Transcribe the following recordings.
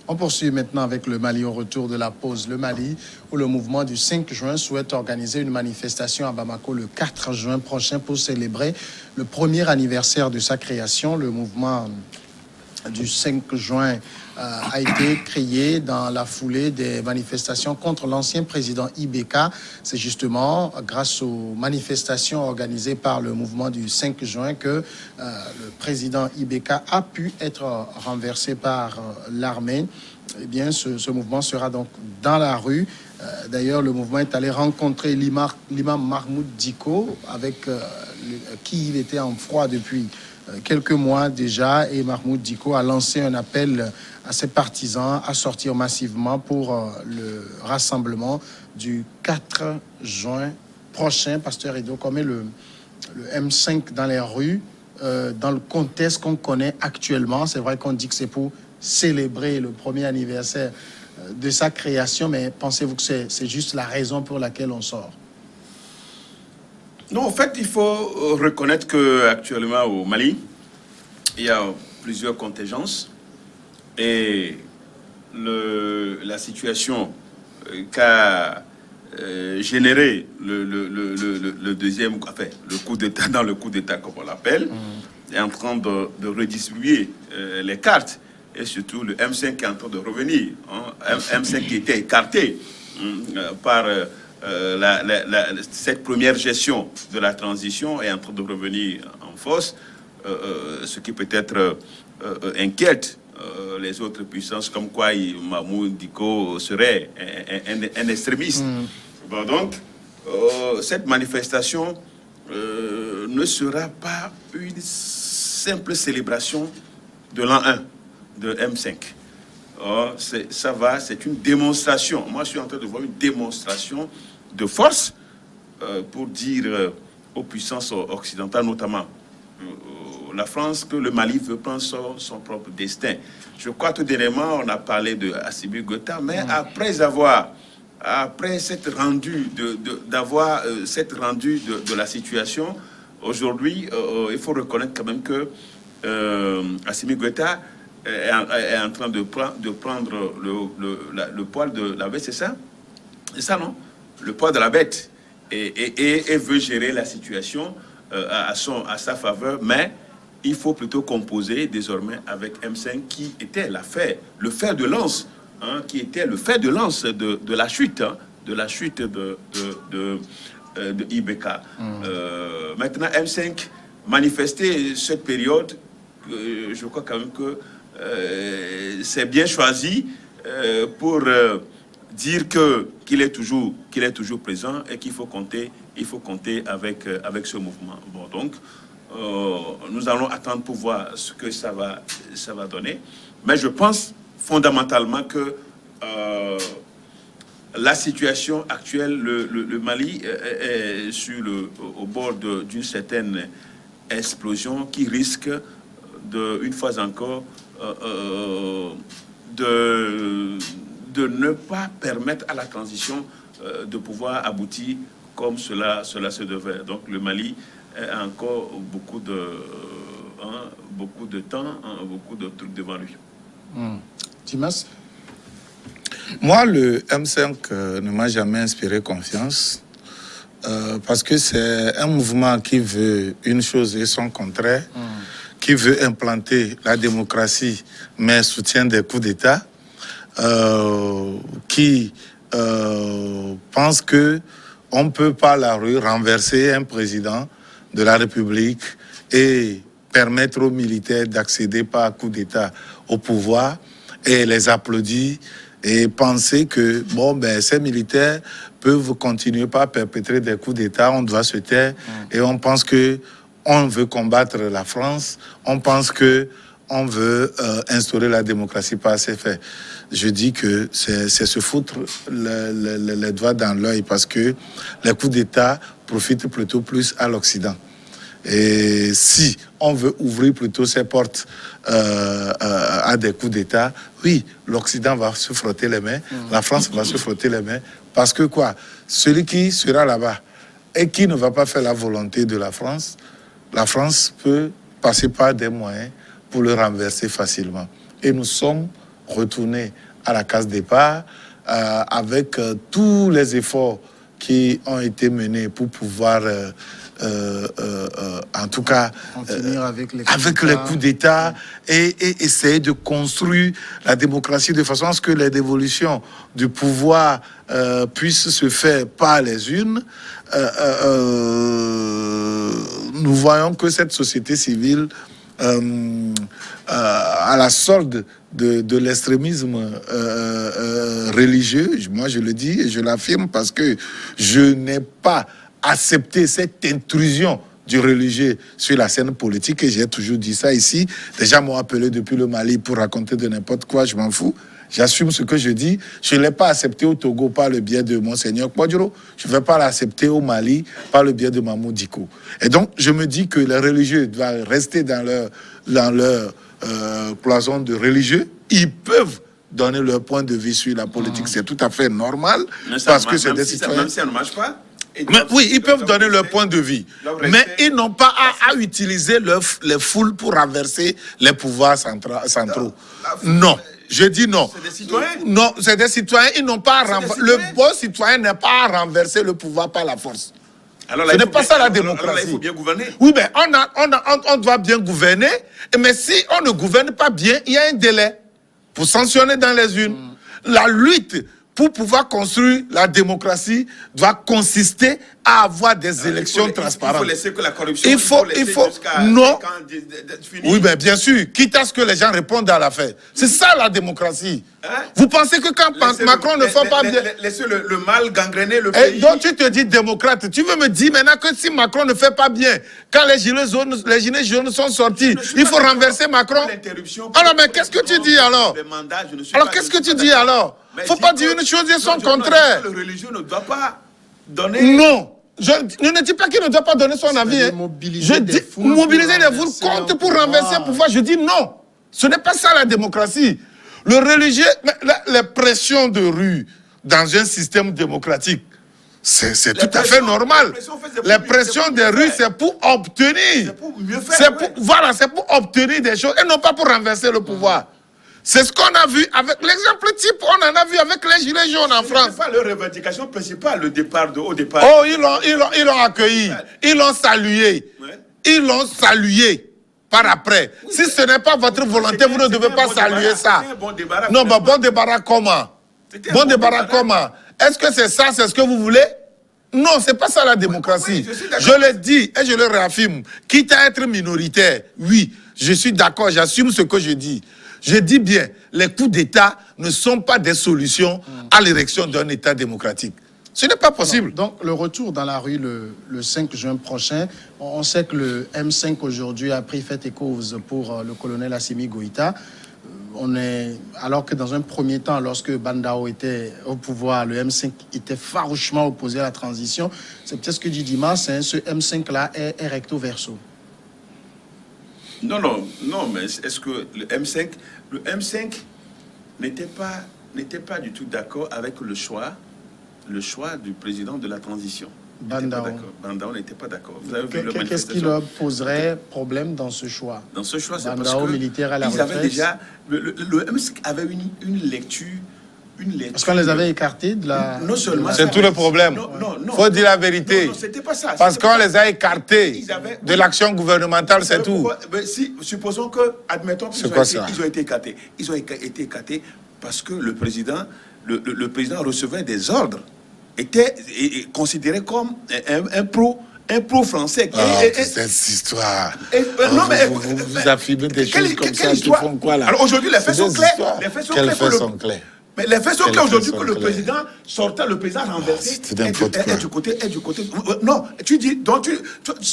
On poursuit maintenant avec le Mali au retour de la pause. Le Mali, où le mouvement du 5 juin souhaite organiser une manifestation à Bamako le 4 juin prochain pour célébrer le premier anniversaire de sa création. Le mouvement du 5 juin a été créé dans la foulée des manifestations contre l'ancien président Ibeka. C'est justement grâce aux manifestations organisées par le mouvement du 5 juin que le président Ibeka a pu être renversé par l'armée. Eh bien, ce mouvement sera donc dans la rue. D'ailleurs, le mouvement est allé rencontrer l'imam Mahmoud Diko, avec qui il était en froid depuis quelques mois déjà, et Mahmoud Diko a lancé un appel à ses partisans à sortir massivement pour le rassemblement du 4 juin prochain. Pasteur Edo, comme est le M5 dans les rues, dans le contexte qu'on connaît actuellement. C'est vrai qu'on dit que c'est pour célébrer le premier anniversaire de sa création, mais pensez-vous que c'est juste la raison pour laquelle on sort? Non, en fait, il faut reconnaître qu'actuellement au Mali, il y a plusieurs contingences et la situation qu'a généré le deuxième, enfin, le coup d'État, dans le coup d'État comme on l'appelle, est en train de redistribuer les cartes, et surtout le M5 qui est en train de revenir, hein, M5 qui était écarté par... cette première gestion de la transition est en train de revenir en force, ce qui peut-être inquiète les autres puissances, comme quoi Mahmoud Diko serait un extrémiste. Bon, donc, cette manifestation ne sera pas une simple célébration de l'an 1 de M5. C'est une démonstration. Moi, je suis en train de voir une démonstration de force pour dire aux puissances occidentales, notamment la France, que le Mali veut prendre son propre destin. Je crois tout dernièrement, on a parlé de Assimi Goïta, mais après cette rendue de la situation, aujourd'hui, il faut reconnaître quand même que Assimi Goïta est en train de prendre le poil de la bête, c'est ça? C'est ça, non? Le poids de la bête, et veut gérer la situation à sa faveur, mais il faut plutôt composer désormais avec M5 qui était le fer de lance, hein, qui était le fer de lance de la chute, hein, de Ibeka. Maintenant, M5 manifestait cette période, je crois quand même que c'est bien choisi pour dire qu'il est toujours présent et qu'il faut compter avec ce mouvement. Bon, donc nous allons attendre pour voir ce que ça va donner, mais je pense fondamentalement que la situation actuelle, le Mali est au bord d'une certaine explosion qui risque une fois encore de ne pas permettre à la transition de pouvoir aboutir comme cela se devait. Donc le Mali a encore beaucoup de temps, beaucoup de trucs devant lui. Timas? Moi, le M5 ne m'a jamais inspiré confiance parce que c'est un mouvement qui veut une chose et son contraire, qui veut implanter la démocratie mais soutient des coups d'État, qui pense que on peut par la rue renverser un président de la République et permettre aux militaires d'accéder par coup d'État au pouvoir et les applaudir et penser que ces militaires peuvent continuer par perpétrer des coups d'État, on doit se taire et on pense que on veut combattre la France, on pense que on veut instaurer la démocratie par ses faits. Je dis que c'est se foutre les doigts dans l'œil parce que les coups d'État profitent plutôt plus à l'Occident. Et si on veut ouvrir plutôt ses portes à des coups d'État, oui, l'Occident va se frotter les mains, la France va se frotter les mains, parce que quoi, celui qui sera là-bas et qui ne va pas faire la volonté de la France peut passer par des moyens pour le renverser facilement. Et nous sommes retourner à la case départ avec tous les efforts qui ont été menés pour pouvoir, en tout cas, avec les coups d'État et essayer de construire la démocratie de façon à ce que les dévolutions du pouvoir puissent se faire par les urnes. Nous voyons que cette société civile, à la solde de l'extrémisme religieux, moi je le dis et je l'affirme parce que je n'ai pas accepté cette intrusion du religieux sur la scène politique et j'ai toujours dit ça ici. Déjà m'ont appelé depuis le Mali pour raconter de n'importe quoi, je m'en fous. J'assume ce que je dis. Je ne l'ai pas accepté au Togo par le biais de Monseigneur Kwadjuro. Je ne vais pas l'accepter au Mali par le biais de Mamou Diko. Et donc, je me dis que les religieux doivent rester dans leur cloison de religieux. Ils peuvent donner leur point de vue sur la politique. C'est tout à fait normal. Parce que c'est des citoyens. Même si ça ne marche pas. Mais oui, ils peuvent donner leur point de vue. Mais ils n'ont pas à utiliser les foules pour renverser les pouvoirs centraux. Non. Je dis non. C'est des citoyens. Non, c'est des citoyens. Ils n'ont pas le bon citoyen n'est pas à renverser le pouvoir par la force. Alors là, ce n'est pas ça la démocratie. Alors là, il faut bien gouverner. Oui, mais on doit bien gouverner. Mais si on ne gouverne pas bien, il y a un délai pour sanctionner dans les urnes. La lutte pour pouvoir construire la démocratie doit consister à avoir des élections transparentes. Il faut laisser que la corruption... Il faut non. Oui, mais bien sûr, quitte à ce que les gens répondent à l'affaire. C'est ça la démocratie. Hein? Vous pensez que quand Macron ne fait pas bien... Laissez le mal gangréner le pays. Donc tu te dis démocrate. Tu veux me dire maintenant que si Macron ne fait pas bien, quand les gilets jaunes sont sortis, il faut renverser Macron. Alors, mais qu'est-ce que tu dis alors? Alors, qu'est-ce que tu dis alors? Il ne faut pas dire une chose et son contraire. Le religieux ne doit pas donner... Non. Je ne dis pas qu'il ne doit pas donner son avis. Je dis mobiliser les foules compte pour renverser le pouvoir. Je dis non. Ce n'est pas ça la démocratie. Le religieux, les pressions de rue dans un système démocratique, c'est tout à fait normal. Les pressions des rues, c'est pour obtenir. C'est pour mieux faire. Voilà, c'est pour obtenir des choses et non pas pour renverser le pouvoir. C'est ce qu'on a vu avec l'exemple type, on en a vu avec les gilets jaunes en France. C'est pas leur revendication principale, le départ au départ. Oh, ils l'ont accueilli, ils l'ont salué, ils l'ont salué par après. Si ce n'est pas votre volonté, vous ne devez pas saluer ça. Non, mais bon débarras comment? Bon débarras comment? Est-ce que c'est ça, c'est ce que vous voulez? Non, c'est pas ça la démocratie. Je le dis et je le réaffirme. Quitte à être minoritaire, oui, je suis d'accord, j'assume ce que je dis. Je dis bien, les coups d'État ne sont pas des solutions à l'érection d'un État démocratique. Ce n'est pas possible. Donc, le retour dans la rue le 5 juin prochain, on sait que le M5 aujourd'hui a pris fait et cause pour le colonel Assimi Goïta. Alors que dans un premier temps, lorsque Bandao était au pouvoir, le M5 était farouchement opposé à la transition. C'est peut-être ce que dit Dimas, hein, ce M5-là est recto verso. Non, mais est-ce que le M5 n'était pas du tout d'accord avec le choix du président de la transition. Bandao n'était pas d'accord. Qu'est-ce qui leur poserait problème dans ce choix? Dans ce choix, c'est parce que militaire à la retraite. Avaient déjà le M5 avait une lecture. Parce qu'on les avait écartés de la... Non seulement... C'est tout le problème. Il faut dire la vérité. Non, c'était pas ça. Parce qu'on les a écartés de l'action gouvernementale, c'est tout. Supposons que, admettons qu'ils ont été écartés. Ils ont été écartés parce que le président recevait des ordres, était considéré comme un pro-français. Cette histoire. Vous affirmez des choses comme ça qui font quoi là? Alors aujourd'hui, les faits sont clairs. Quels faits sont clairs? Mais les faits sont clairs aujourd'hui que le président sortait, le président renversé est du côté. Non, tu dis, donc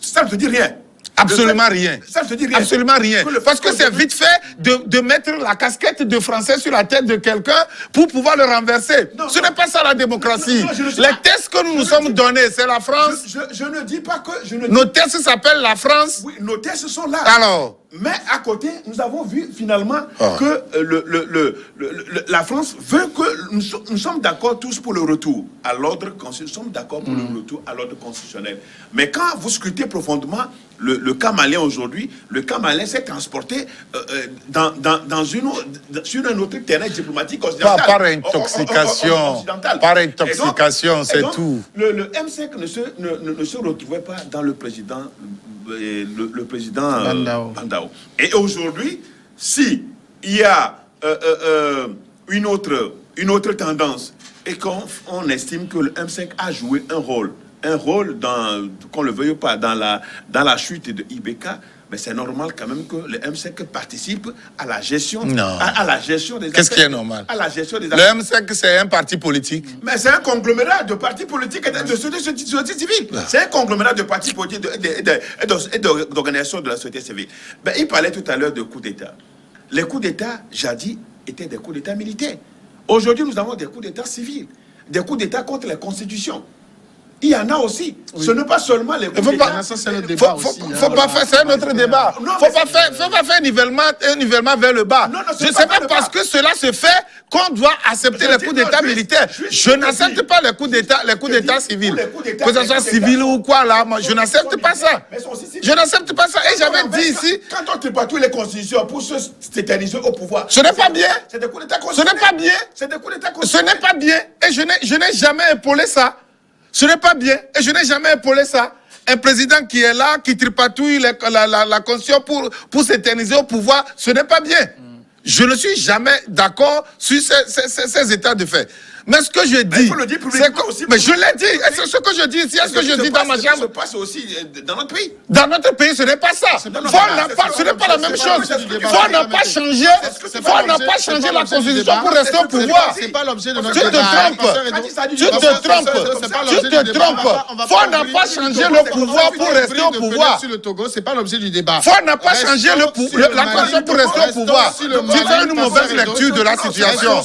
ça ne te dit rien. Absolument rien. Ça ne te dit rien. Absolument rien. Parce que c'est vite fait de mettre la casquette de français sur la tête de quelqu'un pour pouvoir le renverser. Ce n'est pas ça la démocratie. Les tests que nous nous sommes donnés, c'est la France. Je ne dis pas que... Nos tests s'appellent la France. Oui, nos tests sont là. Alors, Mais à côté, nous avons vu finalement que la France veut que nous sommes d'accord tous pour le retour à l'ordre constitutionnel. Nous sommes d'accord pour le retour à l'ordre constitutionnel. Mais quand vous scrutez profondément le cas malien aujourd'hui, le cas malien s'est transporté sur un autre terrain diplomatique occidental. Par intoxication. Par intoxication, c'est tout. Le M5 ne se retrouvait pas dans le président Bandao. Et aujourd'hui, si il y a une autre tendance et qu'on estime que le M5 a joué un rôle qu'on le veuille ou pas, dans la chute de IBK, mais c'est normal quand même que le M5 participe à la gestion, à la gestion des affaires. Qu'est-ce qui est normal? À la gestion des affaires. Le M5, c'est un parti politique. Mais c'est un conglomérat de partis politiques et de société civile. C'est un conglomérat de partis politiques et d'organisations de la société civile. Ben, il parlait tout à l'heure de coups d'État. Les coups d'État, jadis, étaient des coups d'État militaires. Aujourd'hui, nous avons des coups d'État civils, des coups d'État contre les constitutions. Il y en a aussi. Oui. Ce n'est pas seulement les coups d'État. Ça, c'est notre débat aussi. Faut pas faire, c'est un autre débat. Il ne faut pas faire un nivellement vers le bas. Je ne sais pas parce que cela se fait qu'on doit accepter les coups d'État militaires. Je n'accepte pas les coups d'État civils. Que ce soit civil ou quoi là, moi, je n'accepte pas ça. Je n'accepte pas ça. Et j'avais dit ici. Quand on tripatouille les constitutions pour se s'éterniser au pouvoir. Ce n'est pas bien. C'est des coups d'État. Ce n'est pas bien. C'est des coups d'État. Ce n'est pas bien. Et je n'ai jamais épaulé ça. Ce n'est pas bien. Et je n'ai jamais épaulé ça. Un président qui est là, qui tripatouille la constitution pour s'éterniser au pouvoir, ce n'est pas bien. Je ne suis jamais d'accord sur ces états de fait. Mais ce que je dis, mais je l'ai dit. Est-ce ce que je dis ici, est-ce que je dis dans ma chambre? Ça se passe aussi dans notre pays. Dans notre pays, ce n'est pas ça. Ce n'est pas la même chose. Faut n'a pas changé la constitution pour rester au pouvoir. C'est pas l'objet de notre Tu te trompes. Faut n'a pas changé le pouvoir pour rester au pouvoir. Sur le Togo, c'est pas l'objet du débat. Faut n'a pas changé la constitution pour rester au pouvoir. Tu fais une mauvaise lecture de la situation.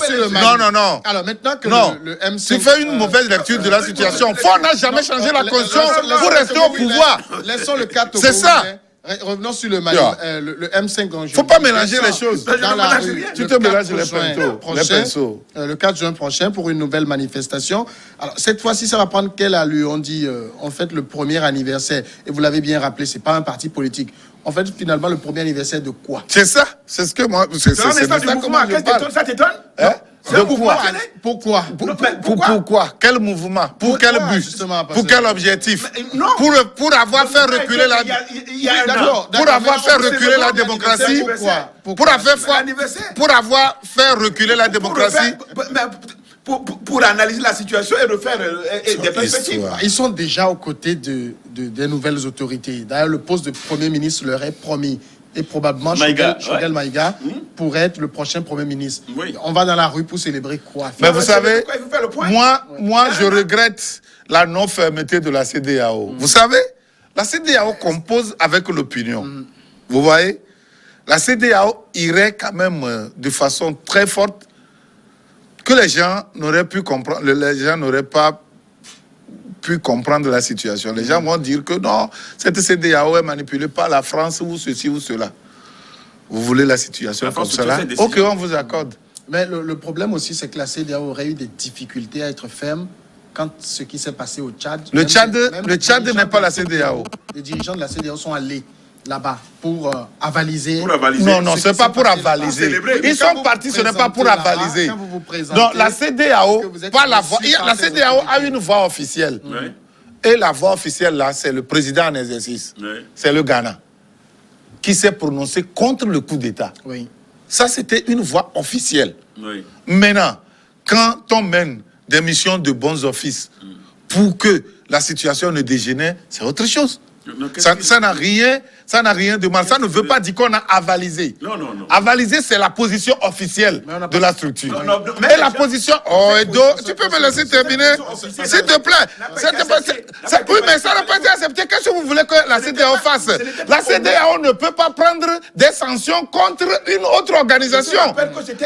Non. Alors maintenant que le M5... Tu fais une mauvaise lecture de la situation. Faut n'a jamais changé la constitution pour rester au pouvoir. Laissons le cas Togo. C'est ça. Revenons sur le Mali. Le M5 dont je... Faut pas mélanger les choses. Dans la rue, tu te mélanges les pinceaux. Le 4 juin prochain pour une nouvelle manifestation. Alors cette fois-ci, ça va prendre quelle allure? On dit en fait le premier anniversaire. Et vous l'avez bien rappelé, c'est pas un parti politique. En fait, finalement, le premier anniversaire de quoi? C'est ça. C'est ce que moi... C'est ça que ça t'étonne? Pourquoi? Pourquoi? Quel mouvement? Pour quel but? Pour quel objectif? Pour avoir fait reculer la... Pour avoir fait reculer la démocratie? Pour avoir fait reculer la démocratie? Pour analyser la situation et refaire des perspectives. Ils sont déjà aux côtés des nouvelles autorités. D'ailleurs, le poste de Premier ministre leur est promis. Et probablement Choguel Maïga pourrait être le prochain Premier ministre. Oui. On va dans la rue pour célébrer quoi? Mais vous savez, moi je regrette la non-fermeté de la CEDEAO. Vous savez, la CEDEAO compose avec l'opinion. Vous voyez, la CEDEAO irait quand même de façon très forte que les gens n'auraient pu comprendre, les gens n'auraient pas pu comprendre la situation. Les gens vont dire que non, cette CEDEAO est manipulée par la France ou ceci ou cela. Vous voulez la situation comme cela? Ok, on vous accorde. Mais le problème aussi, c'est que la CEDEAO aurait eu des difficultés à être ferme quand ce qui s'est passé au Tchad. Le Tchad n'est pas la CEDEAO. Les dirigeants de la CEDEAO sont allés là-bas pour avaliser. Non, ce n'est pas pour avaliser. Ils sont partis, ce n'est pas pour avaliser. Non, la CEDEAO, la CEDEAO a une voix officielle. Oui. Et la voix officielle, là, c'est le président en exercice. Oui. C'est le Ghana, qui s'est prononcé contre le coup d'État. Oui. Ça, c'était une voix officielle. Oui. Maintenant, quand on mène des missions de bons offices pour que la situation ne dégénère, c'est autre chose. Ça n'a rien de mal. Ça ne veut pas dire qu'on a avalisé. Non. Avalisé, c'est la position officielle de la structure. Mais la position... Oh, Edo, tu peux me laisser terminer? S'il te plaît. Oui, mais ça n'a pas été accepté. Qu'est-ce que vous voulez que la CEDEAO fasse? La CEDEAO ne peut pas prendre des sanctions contre une autre organisation.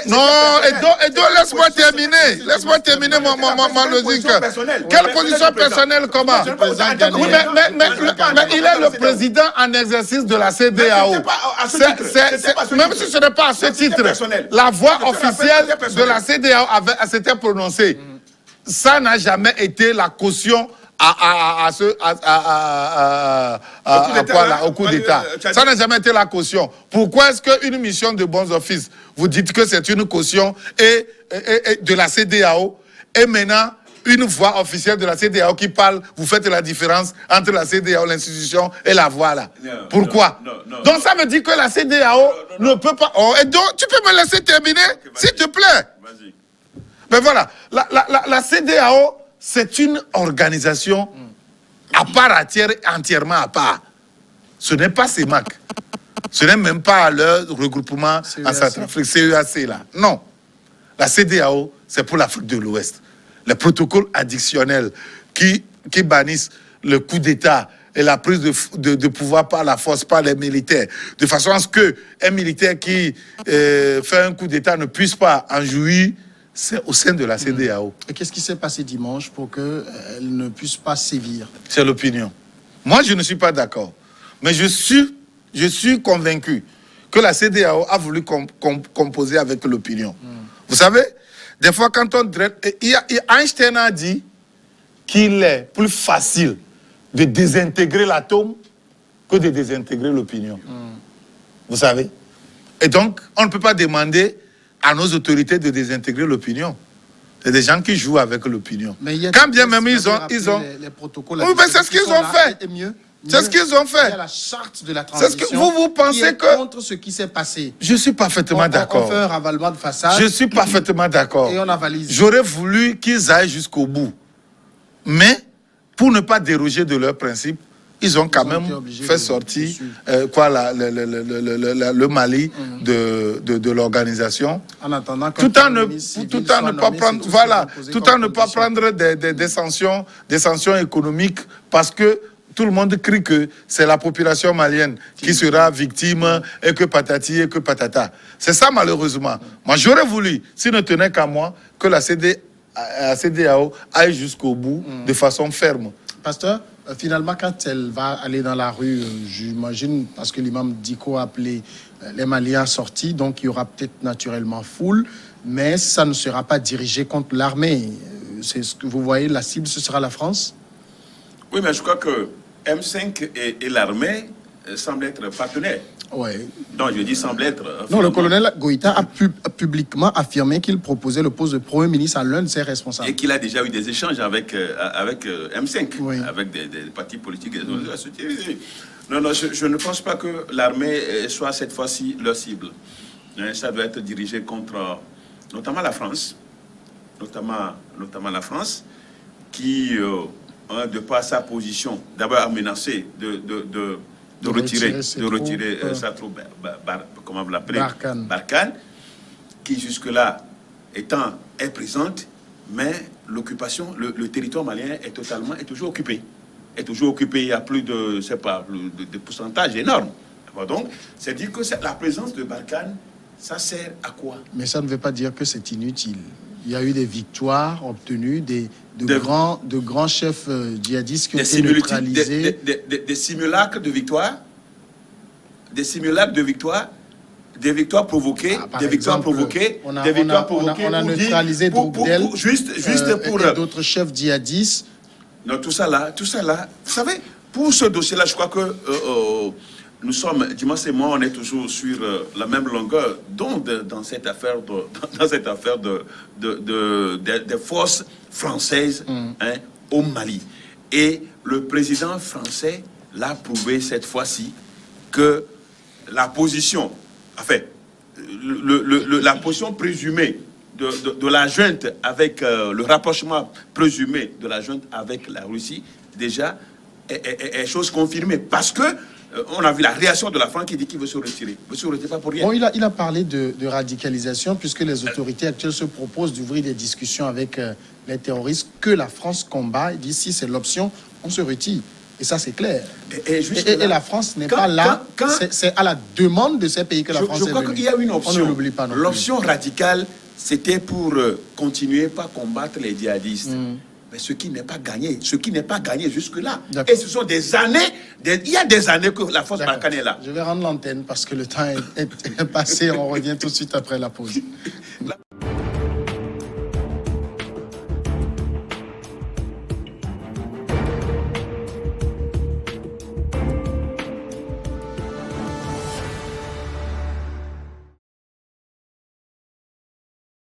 Non, Edo, laisse-moi terminer. Laisse-moi terminer ma logique. Quelle position personnelle, comment? Oui, mais il est le président en exercice de la CEDEAO. Même si ce n'est pas à ce titre, la voix officielle de la CEDEAO s'était prononcée. Ça n'a jamais été la caution au coup d'État. Ça n'a jamais été la caution. Pourquoi est-ce qu'une mission de bons offices, vous dites que c'est une caution et de la CEDEAO, et maintenant une voix officielle de la CEDEAO qui parle, vous faites la différence entre la CEDEAO, l'institution, et la voix là. Pourquoi? Donc ça veut dire que la CEDEAO ne peut pas... Oh, et donc, tu peux me laisser terminer, s'il te plaît? Mais voilà, la CEDEAO, c'est une organisation à part entière, entièrement à part. Ce n'est pas CEMAC. Ce n'est même pas leur regroupement en Centrafrique, CEAC là. Non. La CEDEAO, c'est pour l'Afrique de l'Ouest. Les protocoles additionnels qui bannissent le coup d'État et la prise de pouvoir par la force, par les militaires, de façon à ce qu'un militaire qui fait un coup d'État ne puisse pas en jouir, c'est au sein de la CEDEAO. Et qu'est-ce qui s'est passé dimanche pour qu'elle ne puisse pas sévir? C'est l'opinion. Moi, je ne suis pas d'accord. Mais je suis convaincu que la CEDEAO a voulu composer avec l'opinion. Vous savez, des fois, quand on... Einstein a dit qu'il est plus facile de désintégrer l'atome que de désintégrer l'opinion. Vous savez? Et donc, on ne peut pas demander à nos autorités de désintégrer l'opinion. C'est des gens qui jouent avec l'opinion. Quand bien même ils ont... Les protocoles... Oui, mais c'est ce qu'ils ont fait. C'est ce qu'ils ont fait. Il y a la charte de la transition. Vous pensez que... contre ce qui s'est passé. Je suis parfaitement d'accord. On fait un ravalement de façade. Je suis parfaitement d'accord. Et on avalise. J'aurais voulu qu'ils aillent jusqu'au bout. Mais, pour ne pas déroger de leurs principes, ils ont quand même fait sortir le Mali de l'organisation. En attendant, tout en ne pas prendre, voilà, tout en ne pas prendre des sanctions économiques, parce que tout le monde crie que c'est la population malienne qui sera victime et que patati et que patata. C'est ça malheureusement. Moi j'aurais voulu, s'il ne tenait qu'à moi, que la CEDEAO aille jusqu'au bout de façon ferme. Pasteur, finalement, quand elle va aller dans la rue, j'imagine, parce que l'imam Diko a appelé les Maliens sortis, donc il y aura peut-être naturellement foule, mais ça ne sera pas dirigé contre l'armée. C'est ce que vous voyez, la cible, ce sera la France? Oui, mais je crois que M5 et l'armée semblent être partenaires. Ouais. Donc, je dis semble être... Non, le colonel Goïta a publiquement affirmé qu'il proposait le poste de Premier ministre à l'un de ses responsables. Et qu'il a déjà eu des échanges avec M5, oui, avec des partis politiques. Non, je ne pense pas que l'armée soit cette fois-ci leur cible. Ça doit être dirigé contre notamment la France, notamment la France, qui, de par sa position, d'abord a menacé de retirer sa troupe, comment vous l'appelez, Barkhane, qui jusque-là est présente, mais l'occupation, le territoire malien est toujours occupé. Est toujours occupé, il y a plus de, je sais pas, de pourcentage énorme. Donc, c'est dire que la présence de Barkhane, ça sert à quoi? Mais ça ne veut pas dire que c'est inutile. Il y a eu des victoires obtenues, de grands chefs djihadistes qui ont été neutralisés. Des simulacres de victoire, des victoires provoquées, On a neutralisé Droukdel, juste pour d'autres chefs djihadistes. Non, tout ça là, vous savez, pour ce dossier-là, je crois que nous sommes, Dimas et moi, on est toujours sur la même longueur d'onde dans cette affaire des forces françaises au Mali. Et le président français l'a prouvé cette fois-ci que la position, la position présumée de la junte avec le rapprochement présumé de la junte avec la Russie, déjà, est chose confirmée. Parce que on a vu la réaction de la France qui dit qu'il veut se retirer. Il ne se retire pas pour rien. Bon, il a parlé de radicalisation, puisque les autorités actuelles se proposent d'ouvrir des discussions avec les terroristes que la France combat. Il dit, si c'est l'option, on se retire. Et ça, c'est clair. Et la France n'est pas là. C'est à la demande de ces pays que la France est venue. Je crois qu'il y a une option. On ne l'oublie pas non plus. L'option radicale, c'était pour continuer, pas combattre les djihadistes. mais ce qui n'est pas gagné, jusque-là. D'accord. Et ce sont des années, il y a des années que la force D'accord. Barkhane est là. Je vais rendre l'antenne parce que le temps est passé. On revient tout de suite après la pause.